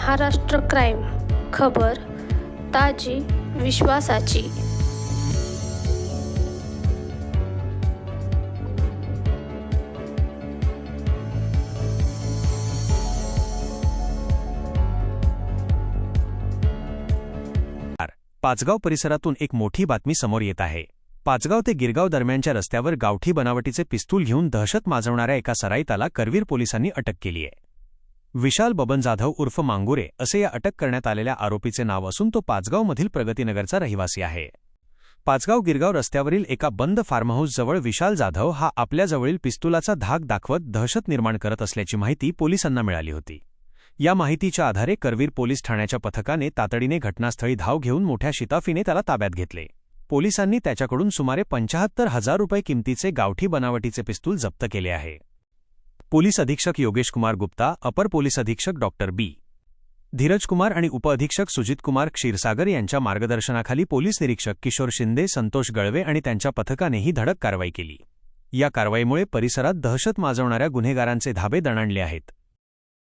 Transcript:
Maharashtra crime, खबर ताजी विश्वासाची। पाचगाव परिसरातून एक मोठी बातमी समोर येत आहे। पाचगाव ते गिरगाव दरम्यानच्या रस्त्यावर गावठी बनावटीचे पिस्तूल घेऊन दहशत माजवणाऱ्या एका सराईताला करवीर पोलिसांनी अटक केली आहे। विशाल बबन जाधव उर्फ मांगुरे असे या अटक करण्यात आलेल्या आरोपीचे नाव असून तो पाचगावमधील प्रगतीनगरचा रहिवासी आहे। पाचगाव गिरगाव रस्त्यावरील एका बंद फार्महाऊसजवळ विशाल जाधव हा आपल्याजवळील पिस्तुलाचा धाक दाखवत दहशत निर्माण करत असल्याची माहिती पोलिसांना मिळाली होती। या माहितीच्या आधारे करवीर पोलीस ठाण्याच्या पथकाने तातडीने घटनास्थळी धाव घेऊन मोठ्या शिताफीने त्याला ताब्यात घेतले। पोलिसांनी त्याच्याकडून सुमारे 75,000 रुपये किमतीचे गावठी बनावटीचे पिस्तूल जप्त केले आहे। पोलीस अधीक्षक योगेश कुमार गुप्ता, अपर पोलीस अधीक्षक डॉक्टर बी. धीरज कुमार आणि उपअधीक्षक सुजित कुमार क्षीरसागर यांच्या मार्गदर्शनाखाली पोलीस निरीक्षक किशोर शिंदे, संतोष गळवे आणि त्यांच्या पथकाने ही धडक कारवाई केली। या कारवाईमुळे परिसरात दहशत माजवणाऱ्या गुन्हेगारांचे धाबे दणाणले आहेत।